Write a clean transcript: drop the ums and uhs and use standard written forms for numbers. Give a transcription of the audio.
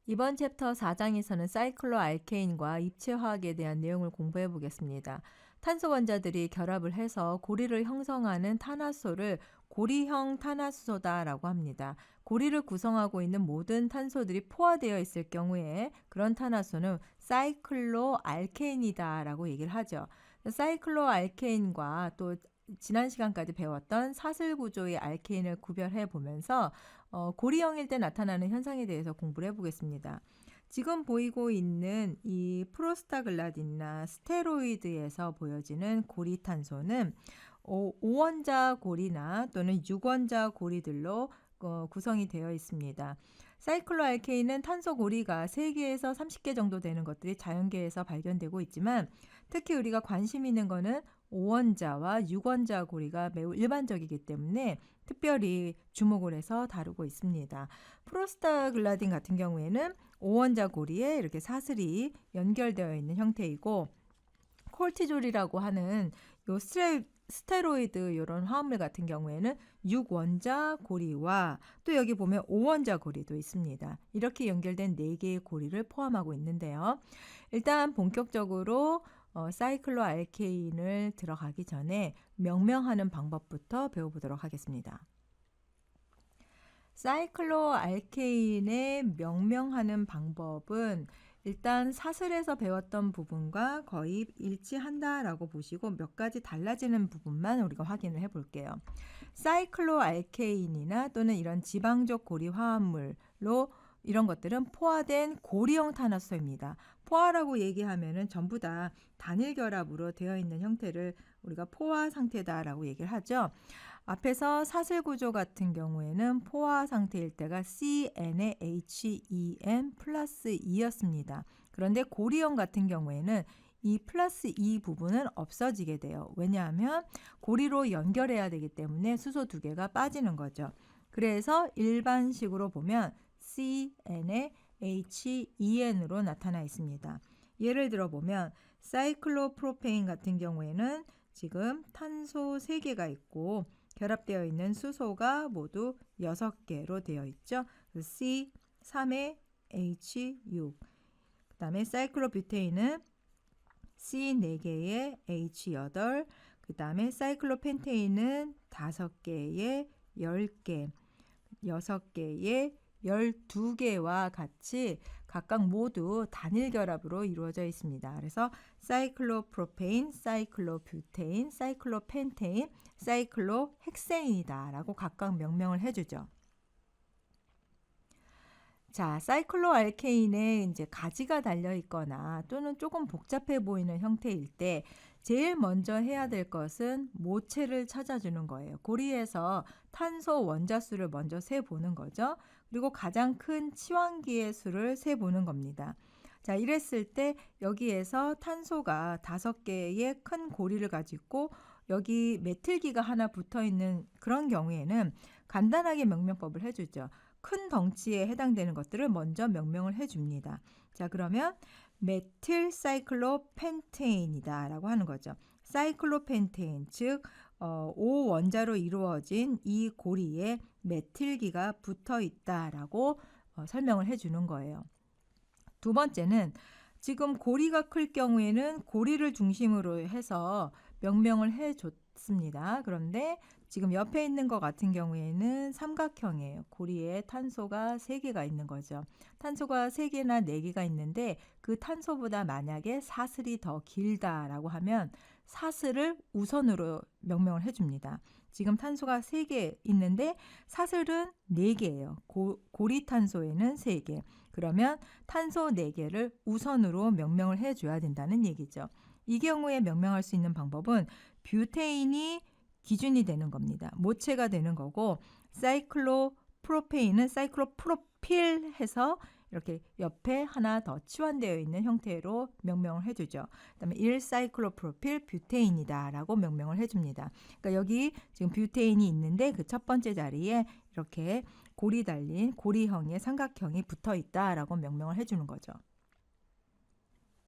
이번 챕터 4장에서는 사이클로알케인과 입체화학에 대한 내용을 공부해 보겠습니다. 탄소 원자들이 결합을 해서 고리를 형성하는 탄화소를 고리형 탄화수소다라고 합니다. 고리를 구성하고 있는 모든 탄소들이 포화되어 있을 경우에 그런 탄화소는 사이클로알케인이다라고 얘기를 하죠. 사이클로알케인과 또 지난 시간까지 배웠던 사슬 구조의 알케인을 구별해 보면서 고리형일 때 나타나는 현상에 대해서 공부를 해보겠습니다. 지금 보이고 있는 이 프로스타글라딘이나 스테로이드에서 보여지는 고리탄소는 5원자 고리나 또는 6원자 고리들로 구성이 되어 있습니다. 사이클로알케인은 탄소 고리가 3개에서 30개 정도 되는 것들이 자연계에서 발견되고 있지만 특히 우리가 관심 있는 거는 5원자와 6원자 고리가 매우 일반적이기 때문에 특별히 주목을 해서 다루고 있습니다. 프로스타글라딘 같은 경우에는 5원자 고리에 이렇게 사슬이 연결되어 있는 형태이고 콜티졸이라고 하는 요 스테로이드 이런 화합물 같은 경우에는 6원자 고리와 또 여기 보면 5원자 고리도 있습니다. 이렇게 연결된 4개의 고리를 포함하고 있는데요. 일단 본격적으로 사이클로알케인을 들어가기 전에 명명하는 방법부터 배워보도록 하겠습니다. 사이클로알케인의 명명하는 방법은 일단 사슬에서 배웠던 부분과 거의 일치한다라고 보시고 몇 가지 달라지는 부분만 우리가 확인을 해볼게요. 사이클로알케인이나 또는 이런 지방적 고리 화합물로 이런 것들은 포화된 고리형 탄화수소입니다. 포화라고 얘기하면은 전부 다 단일 결합으로 되어 있는 형태를 우리가 포화 상태다라고 얘기를 하죠. 앞에서 사슬 구조 같은 경우에는 포화 상태일 때가 CnHEn 플러스 2였습니다. 그런데 고리형 같은 경우에는 이 플러스 2 부분은 없어지게 돼요. 왜냐하면 고리로 연결해야 되기 때문에 수소 2개가 빠지는 거죠. 그래서 일반식으로 보면 CnHEn으로 나타나 있습니다. 예를 들어 보면 사이클로프로페인 같은 경우에는 지금 탄소 3개가 있고 결합되어 있는 수소가 모두 6개로 되어 있죠. C, 3에 H6. 그 다음에 사이클로뷰테인은 C 4개에 H8. 그 다음에 사이클로펜테인은 5개에 10개, 6개에 12개와 같이 각각 모두 단일 결합으로 이루어져 있습니다. 그래서 사이클로프로페인, 사이클로뷰테인, 사이클로펜테인, 사이클로헥세인이다 라고 각각 명명을 해주죠. 자, 사이클로알케인에 이제 가지가 달려 있거나 또는 조금 복잡해 보이는 형태일 때 제일 먼저 해야 될 것은 모체를 찾아주는 거예요. 고리에서 탄소 원자 수를 먼저 세보는 거죠. 그리고 가장 큰 치환기의 수를 세보는 겁니다. 자, 이랬을 때 여기에서 탄소가 5개의 큰 고리를 가지고 여기 메틸기가 하나 붙어 있는 그런 경우에는 간단하게 명명법을 해주죠. 큰 덩치에 해당되는 것들을 먼저 명명을 해줍니다. 자, 그러면 메틸 사이클로펜테인이다 라고 하는 거죠. 사이클로펜테인, 즉 5원자로 이루어진 이 고리에 메틸기가 붙어 있다라고 설명을 해주는 거예요. 두 번째는 지금 고리가 클 경우에는 고리를 중심으로 해서 명명을 해줬습니다. 그런데 지금 옆에 있는 것 같은 경우에는 삼각형이에요. 고리에 탄소가 3개가 있는 거죠. 탄소가 3개나 4개가 있는데 그 탄소보다 만약에 사슬이 더 길다라고 하면 사슬을 우선으로 명명을 해줍니다. 지금 탄소가 3개 있는데 사슬은 4개예요. 고리 탄소에는 3개. 그러면 탄소 4개를 우선으로 명명을 해줘야 된다는 얘기죠. 이 경우에 명명할 수 있는 방법은 뷰테인이 기준이 되는 겁니다. 모체가 되는 거고 사이클로프로페인은 사이클로프로필 해서 이렇게 옆에 하나 더 치환되어 있는 형태로 명명을 해주죠. 그다음에 1사이클로프로필 뷰테인이다 라고 명명을 해줍니다. 그러니까 여기 지금 뷰테인이 있는데 그 첫 번째 자리에 이렇게 고리 달린 고리형의 삼각형이 붙어 있다라고 명명을 해주는 거죠.